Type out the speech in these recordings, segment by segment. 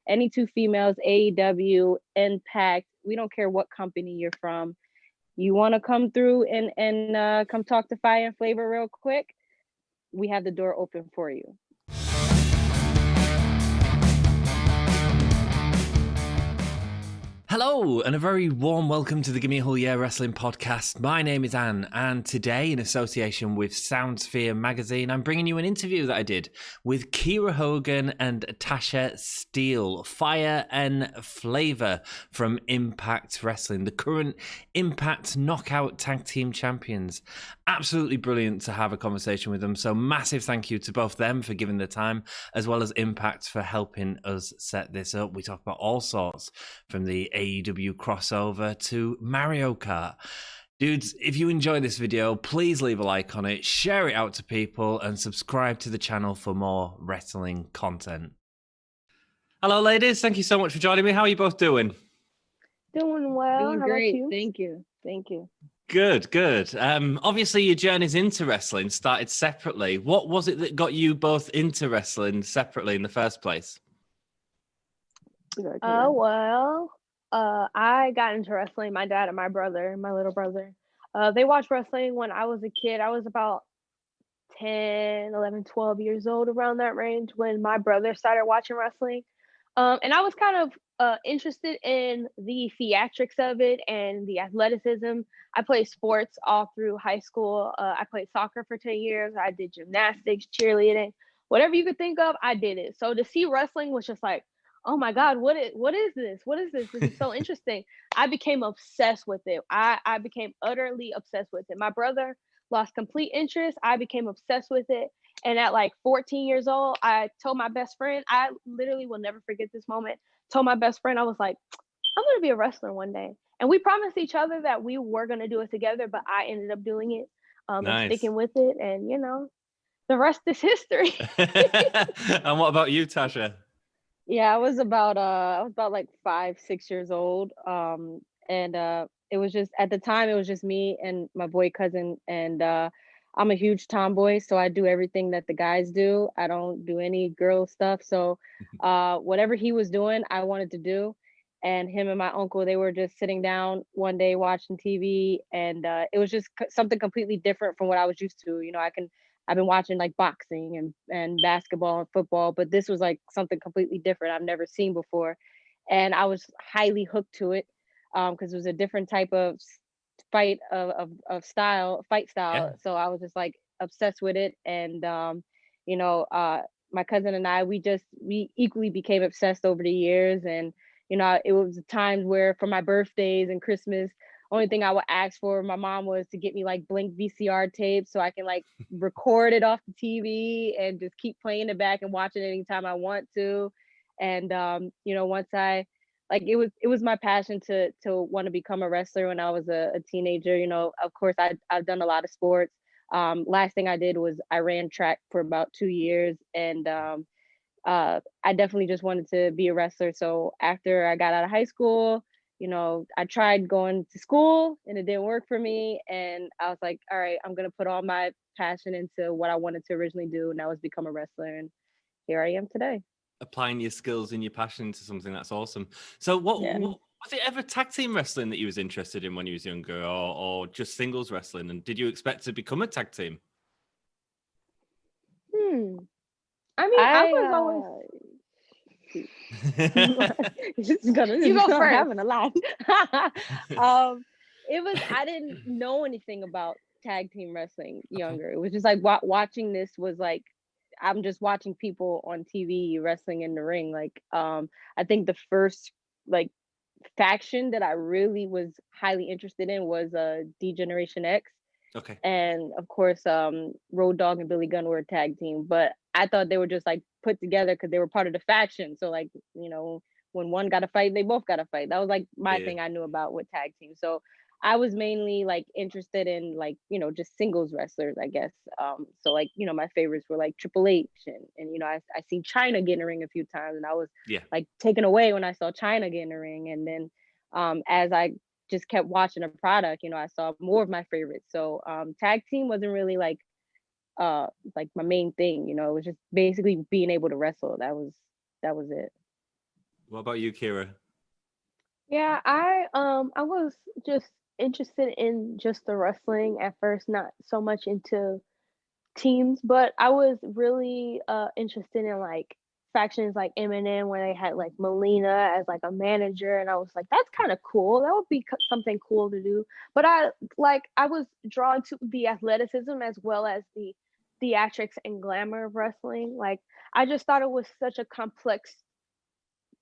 any two females, AEW, Impact. We don't care what company you're from. You want to come through and come talk to FireNFlava real quick? We have the door open for you. Hello, and a very warm welcome to the Gimme Wrestling podcast. My name is Anne, and today, in association with Soundsphere magazine, I'm bringing you an interview that I did with Kiera Hogan and Tasha Steelz, FireNFlava from Impact Wrestling, the current Impact Knockout Tag Team Champions. Absolutely brilliant to have a conversation with them, so massive thank you to both them for giving the time, as well as Impact for helping us set this up. We talk about all sorts, from the AEW crossover to Mario Kart. Dudes, if you enjoy this video, please leave a like on it, share it out to people, and subscribe to the channel for more wrestling content. Hello, ladies. Thank you so much for joining me. How are you both doing? Doing well. Doing How great. about you? Thank you. Good. Obviously, your journeys into wrestling started separately. What was it that got you both into wrestling separately in the first place? I got into wrestling. My dad and my brother, my little brother, they watched wrestling when I was a kid. I was about 10, 11, 12 years old, around that range, when my brother started watching wrestling. And I was kind of interested in the theatrics of it and the athleticism. I played sports all through high school. I played soccer for 10 years. I did gymnastics, cheerleading, whatever you could think of, I did it. So to see wrestling was just like, oh my God, what is this? What is this? This is so interesting. I became obsessed with it. I became utterly obsessed with it. My brother lost complete interest. I became obsessed with it. And at like 14 years old, I told my best friend, I literally will never forget this moment, told my best friend, I was like, I'm going to be a wrestler one day. And we promised each other that we were going to do it together, but I ended up doing it and sticking with it. And, you know, the rest is history. And what about you, Tasha? Yeah, I was about like 5-6 years old. It was just, at the time, it was just me and my boy cousin. And I'm a huge tomboy, so I do everything that the guys do. I don't do any girl stuff. So whatever he was doing, I wanted to do. And him and my uncle, they were just sitting down one day watching TV, and it was just something completely different from what I was used to. You know, I've been watching like boxing and basketball and football, but this was like something completely different I've never seen before. And I was highly hooked to it because it was a different type of fight style. Yeah. So I was just like obsessed with it. And my cousin and I, we equally became obsessed over the years. And it was times where for my birthdays and Christmas, only thing I would ask for my mom was to get me like blank VCR tapes so I can like record it off the TV and just keep playing it back and watching it anytime I want to. And once I it was my passion to want to become a wrestler when I was a teenager. Of course I've done a lot of sports. Last thing I did was I ran track for about 2 years, and I definitely just wanted to be a wrestler. So after I got out of high school, I tried going to school and it didn't work for me. And I was like, all right, I'm going to put all my passion into what I wanted to originally do. And that was become a wrestler. And here I am today. Applying your skills and your passion to something, that's awesome. So what was it ever tag team wrestling that you was interested in when you was younger, or just singles wrestling? And did you expect to become a tag team? I mean, I was always... you go first. Having a laugh. I didn't know anything about tag team wrestling younger. Okay. It was just like watching this was like, I'm just watching people on TV wrestling in the ring. Like, I think the first like faction that I really was highly interested in was D-Generation X. Okay. And of course, Road Dogg and Billy Gunn were a tag team, but I thought they were just like put together because they were part of the faction. So like, when one got a fight, they both got a fight. That was like my thing I knew about with tag teams. So I was mainly like interested in like, just singles wrestlers, I guess. So like, my favorites were like Triple H and I seen Chyna get in the ring a few times, and I was like taken away when I saw Chyna get in the ring. And then as I just kept watching the product, I saw more of my favorites. So tag team wasn't really like my main thing. It was just basically being able to wrestle. That was it. What about you, Kiera? Yeah, I was just interested in just the wrestling at first, not so much into teams, but I was really interested in like factions like Eminem where they had like Melina as like a manager, and I was like, that's kind of cool. That would be something cool to do. But I was drawn to the athleticism as well as the theatrics and glamour of wrestling. Like I just thought it was such a complex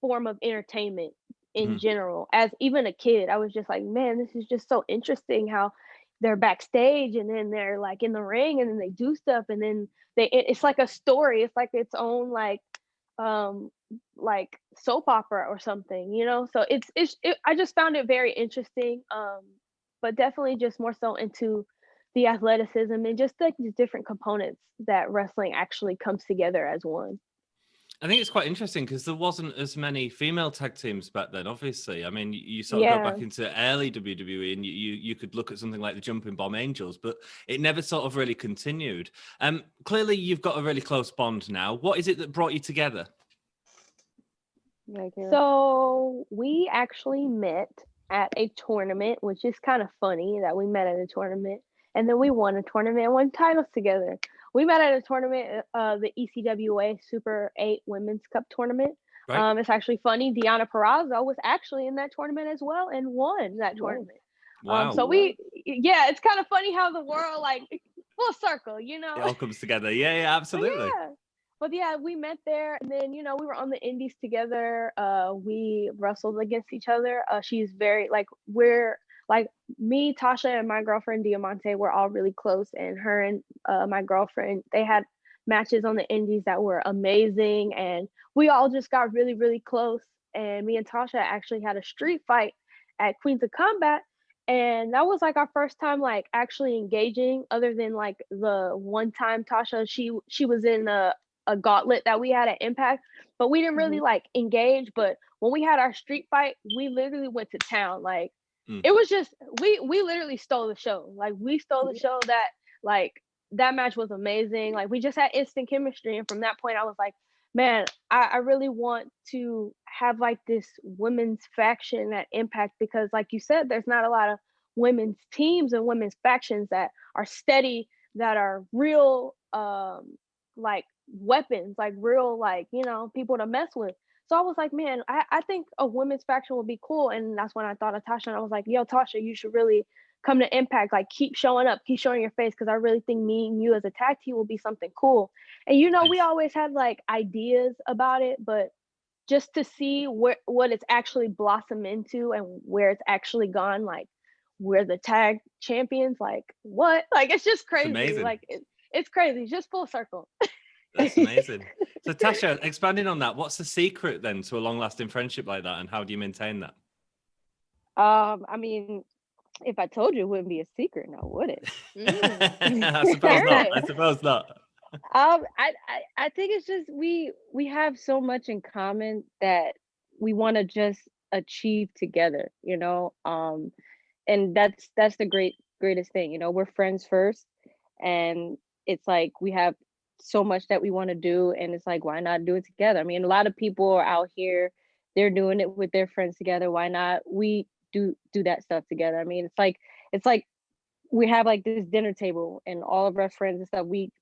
form of entertainment in Mhm. general. As even a kid, I was just like, man, this is just so interesting how they're backstage and then they're like in the ring and then they do stuff and then it's like a story. It's like its own um like soap opera or something, you know? So I just found it very interesting. But definitely just more so into the athleticism and just like these different components that wrestling actually comes together as one. I think it's quite interesting because there wasn't as many female tag teams back then. Obviously, I mean, you sort of go Yeah. back into early WWE, and you could look at something like the Jumping Bomb Angels, but it never sort of really continued. Clearly, you've got a really close bond now. What is it that brought you together? Like, yeah. So we actually met at a tournament, which is kind of funny that we met at a tournament, and then we won a tournament and won titles together. We met at a tournament, the ECWA Super 8 Women's Cup tournament. Right? It's actually funny. Deanna Perrazzo was actually in that tournament as well and won that Whoa. tournament. Wow. So yeah, it's kind of funny how the world like full circle, you know. It all comes together. Yeah, But absolutely. yeah, but yeah, we met there, and then we were on the indies together. We wrestled against each other. She's very like we're like me, Tasha, and my girlfriend Diamante. We're all really close, and her and my girlfriend they had matches on the indies that were amazing, and we all just got really really close. And me and Tasha actually had a street fight at Queens of Combat, and that was like our first time like actually engaging other than like the one time Tasha she was in a gauntlet that we had at Impact, but we didn't really Mhm. like engage. But when we had our street fight, we literally went to town. Like Mm. it was just we literally stole the show. Like we stole the show. Like that match was amazing. Like we just had instant chemistry, and from that point, I was like, man, I really want to have like this women's faction at Impact because, like you said, there's not a lot of women's teams and women's factions that are steady, that are real, like weapons, like real, like people to mess with. So I was like, man, I think a women's faction would be cool. And that's when I thought of Tasha and I was like, yo, Tasha, you should really come to Impact. Like keep showing up, keep showing your face. Cause I really think me and you as a tag team will be something cool. And we Nice. always had like ideas about it, but just to see what it's actually blossomed into and where it's actually gone, like we're the tag champions, like what? Like it's just It's crazy. amazing. Like it's crazy. It's just full circle. That's amazing. So, Tasha, expanding on that, what's the secret then to a long-lasting friendship like that, and how do you maintain that? I mean, if I told you, it wouldn't be a secret now, would it? I suppose not. Sure. I suppose not. I think it's just we have so much in common that we want to just achieve together, you know. And that's the greatest thing, you know. We're friends first, and it's like we have so much that we want to do, and it's like why not do it together? I mean, a lot of people are out here, they're doing it with their friends together. Why not we do that stuff together? I mean, it's like we have like this dinner table and all of our friends and stuff, we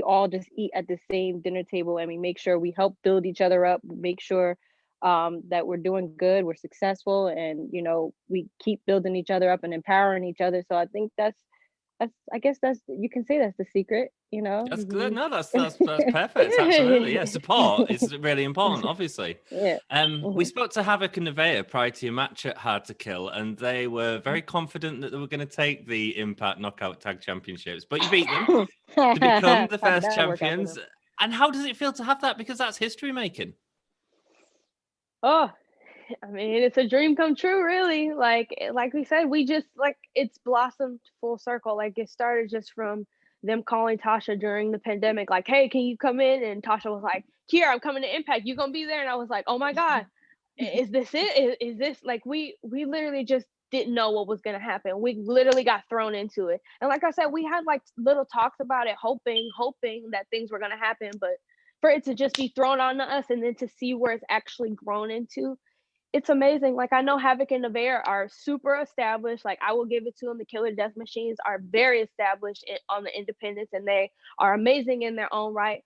all just eat at the same dinner table and we make sure we help build each other up, make sure that we're doing good, we're successful, and we keep building each other up and empowering each other. So I think that's I guess that's, you can say that's the secret, you know. That's good. Mhm. No, that's perfect. Absolutely. Yeah, support is really important, obviously. Yeah. We Mhm. spoke to Havoc and Nevaeh prior to your match at Hard to Kill, and they were very confident that they were going to take the Impact Knockout Tag Championships, but you beat them to become the How did first that work out for champions. them? And how does it feel to have that? Because that's history making. Oh, I mean, it's a dream come true, really. Like we said, we just like it's blossomed full circle. Like it started just from them calling Tasha during the pandemic, like, "Hey, can you come in?" And Tasha was like, "Here, I'm coming to Impact. You gonna be there?" And I was like, "Oh my god, is this it? Is this like we literally just didn't know what was gonna happen. We literally got thrown into it. And like I said, we had like little talks about it, hoping that things were gonna happen, but for it to just be thrown on us and then to see where it's actually grown into, it's amazing. Like, I know Havoc and Nevaeh are super established. Like, I will give it to them. The Killer Death Machines are very established on the independents, and they are amazing in their own right.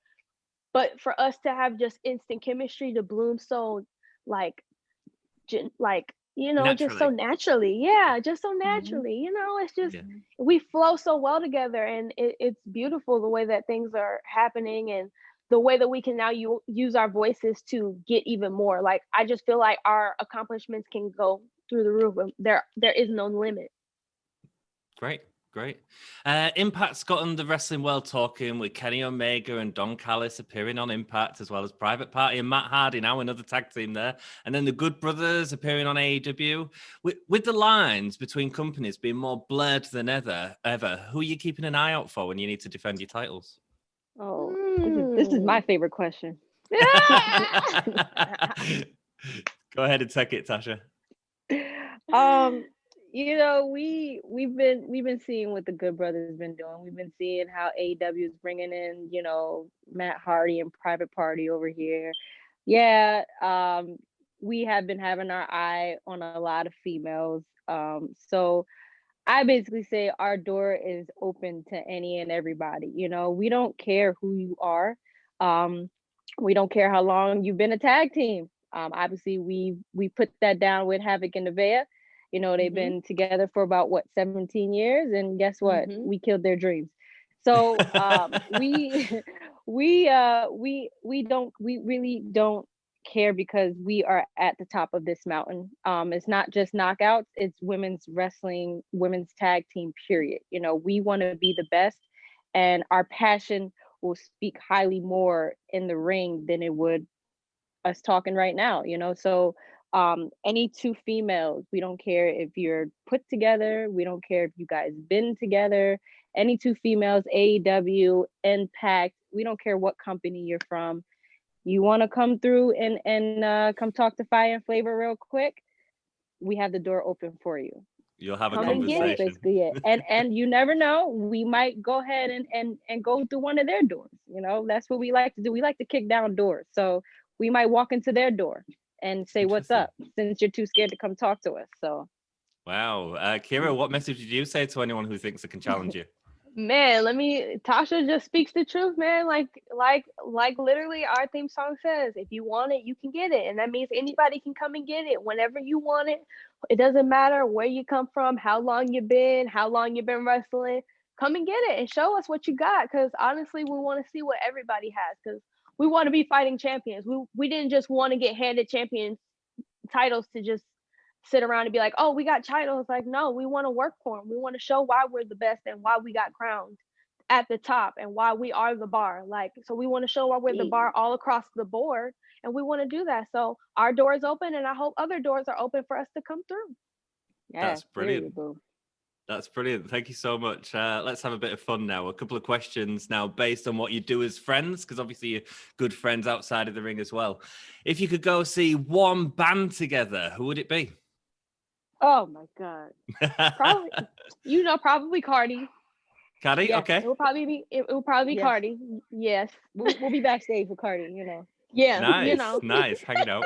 But for us to have just instant chemistry to bloom so, like, just so naturally. Yeah, just so naturally. It's just, we flow so well together, and it's beautiful the way that things are happening, and the way that we can now use our voices to get even more. Like, I just feel like our accomplishments can go through the roof. There is no limit. Great. Impact's gotten the wrestling world talking, with Kenny Omega and Don Callis appearing on Impact, as well as Private Party and Matt Hardy, now another tag team there. And then the Good Brothers appearing on AEW. With the lines between companies being more blurred than ever, who are you keeping an eye out for when you need to defend your titles? Oh, this is my favorite question. Go ahead and take it, Tasha. We've been seeing what the Good Brothers been doing. We've been seeing how AEW is bringing in, Matt Hardy and Private Party over here. Yeah, we have been having our eye on a lot of females. So I basically say our door is open to any and everybody. We don't care who you are. We don't care how long you've been a tag team. Obviously, we put that down with Havoc and Nevaeh. They've been together for about 17 years, and guess what? We killed their dreams. So we really don't care, because we are at the top of this mountain. It's not just knockouts, it's women's wrestling, women's tag team, period. We want to be the best, and our passion will speak highly more in the ring than it would us talking right now. So any two females, we don't care if you're put together, we don't care if you guys been together, any two females, AEW, Impact, we don't care what company you're from. You want to come through and come talk to FireNFlava real quick, we have the door open for you. You'll have a conversation. That's basically it. And you never know, we might go ahead and go through one of their doors. That's what we like to do. We like to kick down doors. So we might walk into their door and say, what's up, since you're too scared to come talk to us. So wow. Kiera, what message did you say to anyone who thinks they can challenge you? Man, Tasha just speaks the truth, man. Like literally our theme song says, if you want it, you can get it. And that means anybody can come and get it whenever you want it. It doesn't matter where you come from, how long you've been wrestling. Come and get it and show us what you got. Because honestly, we want to see what everybody has, because we want to be fighting champions. We didn't just want to get handed champions titles to just sit around and be like, oh, we got titles. Like, no, we want to work for them. We want to show why we're the best and why we got crowned at the top and why we are the bar. Like, so we want to show why we're the bar all across the board, and we want to do that. So our door is open, and I hope other doors are open for us to come through. Yeah, that's brilliant. That's brilliant. Thank you so much. Let's have a bit of fun now. A couple of questions now based on what you do as friends, because obviously you're good friends outside of the ring as well. If you could go see one band together, who would it be? Oh my God. Probably Cardi. Cardi? Yes, okay. It will probably be Yes. Cardi. Yes. We'll be backstage with Cardi, Yeah. Nice, nice. Hanging out.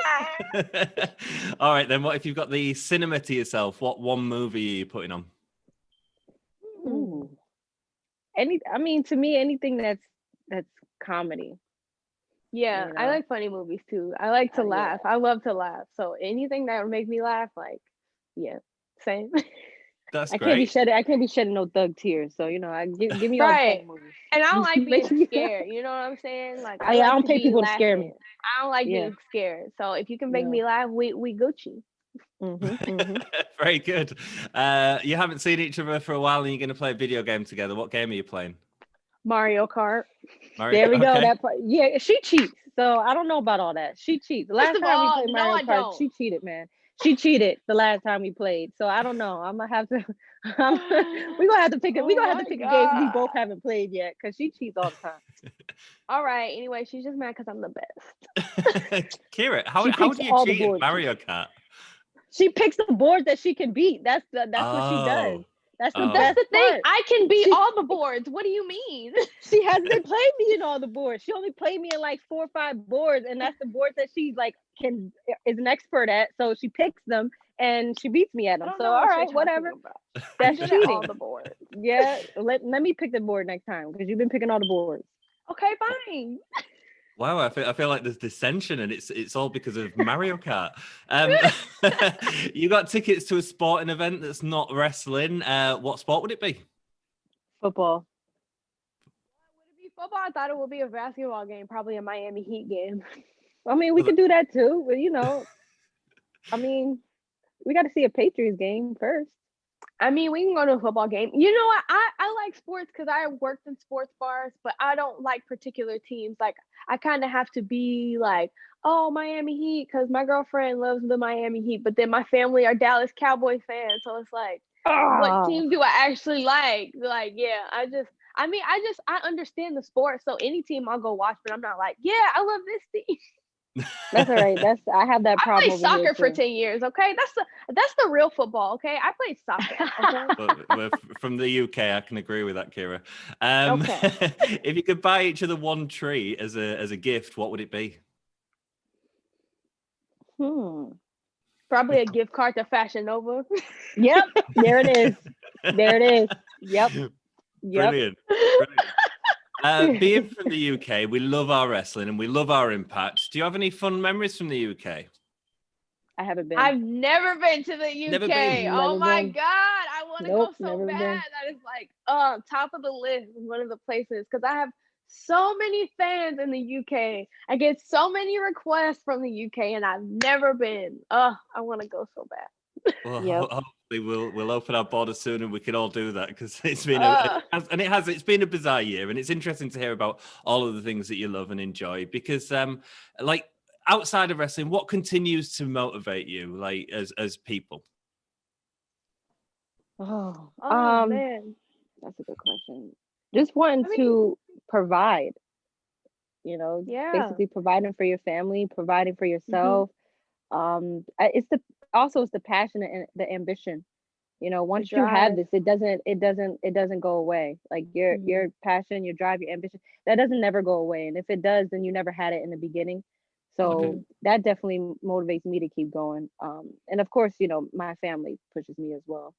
All right, then what if you've got the cinema to yourself? What one movie are you putting on? Ooh. To me, anything that's comedy. Yeah, I like funny movies too. I like to laugh. Yeah. I love to laugh. So anything that would make me laugh, like, yeah, same. That's I great. I can't be shedding no thug tears. So give me all the funny movies. And I don't like being scared. You know what I'm saying? Like, I don't pay people to scare me. I don't like being scared. So if you can make me laugh, we Gucci. Very good. You haven't seen each other for a while, and you're going to play a video game together. What game are you playing? Mario Kart. There we go. That part. Yeah, she cheats. So I don't know about all that. She cheats. The last time we played Mario Kart, she cheated, man. She cheated the last time we played. So I don't know. I'm gonna have to. We're gonna have to pick it. We're gonna have to pick a game we both haven't played yet, because she cheats all the time. All right. Anyway, she's just mad because I'm the best. Kiera, how do you cheat in Mario Kart? She picks the boards that she can beat. That's what she does. That's the Oh. That's best the thing. part. I can be She- all the boards. What do you mean? She hasn't played me in all the boards. She only played me in like 4 or 5 boards, and that's the boards that she like is an expert at. So she picks them and she beats me at I them. don't So know all what you're right, talking whatever. about. I'm That's good at all cheating. the boards. Yeah, let me pick the board next time because you've been picking all the boards. Okay, fine. Wow, I feel like there's dissension, and it's all because of Mario Kart. You got tickets to a sporting event that's not wrestling. What sport would it be? Football. Would it be football? I thought it would be a basketball game, probably a Miami Heat game. I mean, we could do that too, but I mean, we got to see a Patriots game first. I mean, we can go to a football game. You know what? I like sports because I worked in sports bars, but I don't like particular teams. Like, I kind of have to be like, oh, Miami Heat, because my girlfriend loves the Miami Heat, but then my family are Dallas Cowboy fans. So it's like, what Oh, team do I actually like? Like, yeah, I understand the sport. So any team I'll go watch, but I'm not like, yeah, I love this team. that's all right. I have that I problem played over here soccer for too. 10 years. Okay. That's the real football. Okay. I played soccer. Okay. We're from the UK. I can agree with that, Kiera. Okay. If you could buy each other one treat as a gift, what would it be? Probably a gift card to Fashion Nova. Yep, there it is. There it is. Yep. Brilliant. Being from the UK, we love our wrestling and we love our impact. Do you have any fun memories from the UK? I haven't been. I've never been to the UK. Never been. Oh Never my been. God. I want to Nope, go so never bad. been. That is like top of the list, one of the places. Because I have so many fans in the UK. I get so many requests from the UK and I've never been. I want to go so bad. Well, Yep. hopefully we'll open our borders soon and we can all do that, because it's been it's been a bizarre year, and it's interesting to hear about all of the things that you love and enjoy, because like outside of wrestling, what continues to motivate you, like as people? Oh, Man. that's a good question. Just wanting I mean, to provide, yeah. basically providing for your family, providing for Mhm. yourself. It's the passion and the ambition. Once you have drive. this, it doesn't go away. Like your passion, your drive, your ambition, that doesn't never go away. And if it does, then you never had it in the beginning. So that definitely motivates me to keep going. And of course, my family pushes me as well.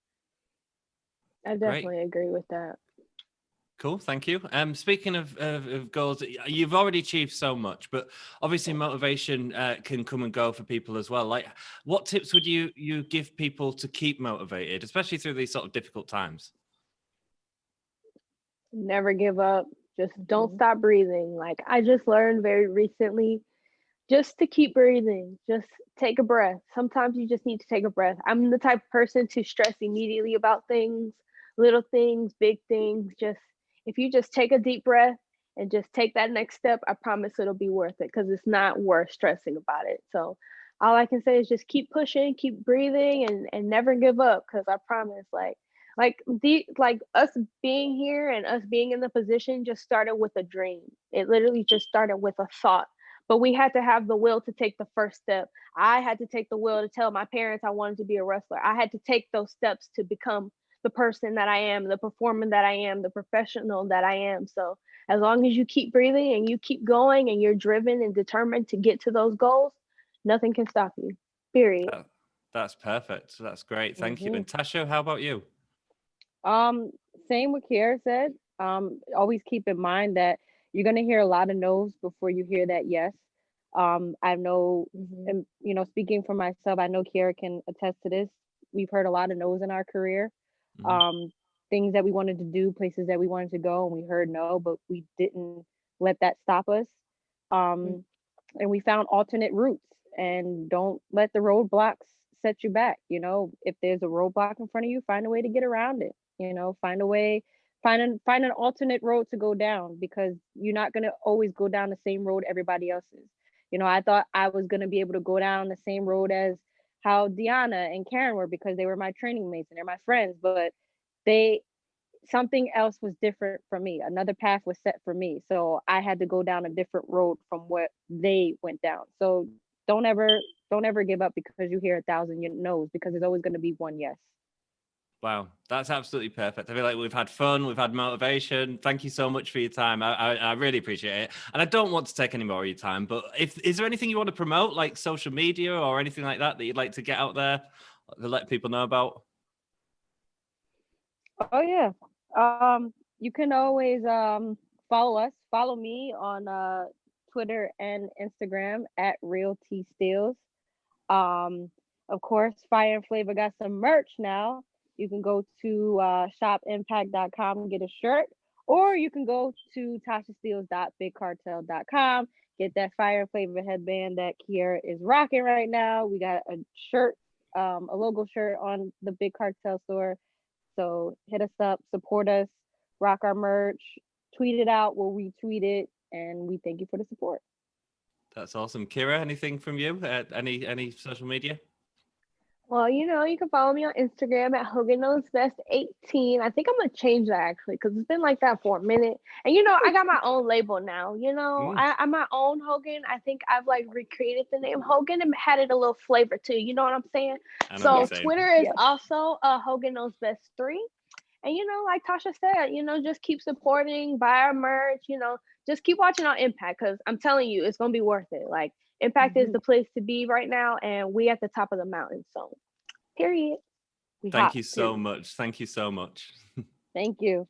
I definitely agree with that. Cool, thank you. Speaking of goals, you've already achieved so much, but obviously motivation can come and go for people as well. Like, what tips would you give people to keep motivated, especially through these sort of difficult times? Never give up. Just don't stop breathing. Like, I just learned very recently, just to keep breathing, just take a breath. Sometimes you just need to take a breath. I'm the type of person to stress immediately about things, little things, big things. Just if you just take a deep breath and just take that next step, I promise it'll be worth it, because it's not worth stressing about it. So all I can say is just keep pushing, keep breathing, and never give up, because I promise, like us being here and us being in the position just started with a dream. It literally just started with a thought, but we had to have the will to take the first step. I had to take the will to tell my parents I wanted to be a wrestler. I had to take those steps to become the person that I am, the performer that I am, the professional that I am. So as long as you keep breathing and you keep going and you're driven and determined to get to those goals, nothing can stop you. Period. That's perfect. That's great. Thank you. Mhm. And Tasha, how about you? Same what Kiara said. Always keep in mind that you're gonna hear a lot of no's before you hear that yes. I know, and speaking for myself, I know Kiara can attest to this. We've heard a lot of no's in our career. Um, Things that we wanted to do, places that we wanted to go, and we heard no, but we didn't let that stop us. Um, and we found alternate routes, and don't let the roadblocks set you back. If there's a roadblock in front of you, find a way to get around it. Find a way, find an alternate road to go down, because you're not going to always go down the same road everybody else is. I thought I was going to be able to go down the same road as how Deanna and Karen were, because they were my training mates and they're my friends, but they something else was different for me. Another path was set for me. So I had to go down a different road from what they went down. So don't ever don't ever give up because you hear 1,000 no's, because there's always going to be one yes. Wow, that's absolutely perfect. I feel like we've had fun, we've had motivation. Thank you so much for your time. I really appreciate it. And I don't want to take any more of your time, but is there anything you want to promote, like social media or anything like that you'd like to get out there to let people know about? Oh yeah. You can always follow me on Twitter and Instagram at Real T Steelz. Um, of course, FireNFlava got some merch now. You can go to shopimpact.com and get a shirt, or you can go to tashasteel.bigcartel.com, get that FireNFlava headband that Kiera is rocking right now. We got a shirt, a logo shirt on the Big Cartel store. So hit us up, support us, rock our merch, tweet it out, we'll retweet it, and we thank you for the support. That's awesome. Kira, anything from you? Any social media? Well, you can follow me on Instagram at Hogan Knows Best 18. I think I'm gonna change that actually because it's been like that for a minute. And I got my own label now. Mm, I'm my own Hogan. I think I've like recreated the name Hogan and had it a little flavor too. You know what I'm saying? I know what you're So saying. Twitter is also Hogan Knows Best 3. And like Tasha said, just keep supporting, buy our merch, just keep watching on Impact because I'm telling you, it's gonna be worth it. Like Impact is the place to be right now, and we at the top of the mountain. So, period. We Thank hot. you so Period. much. Thank you so much. Thank you.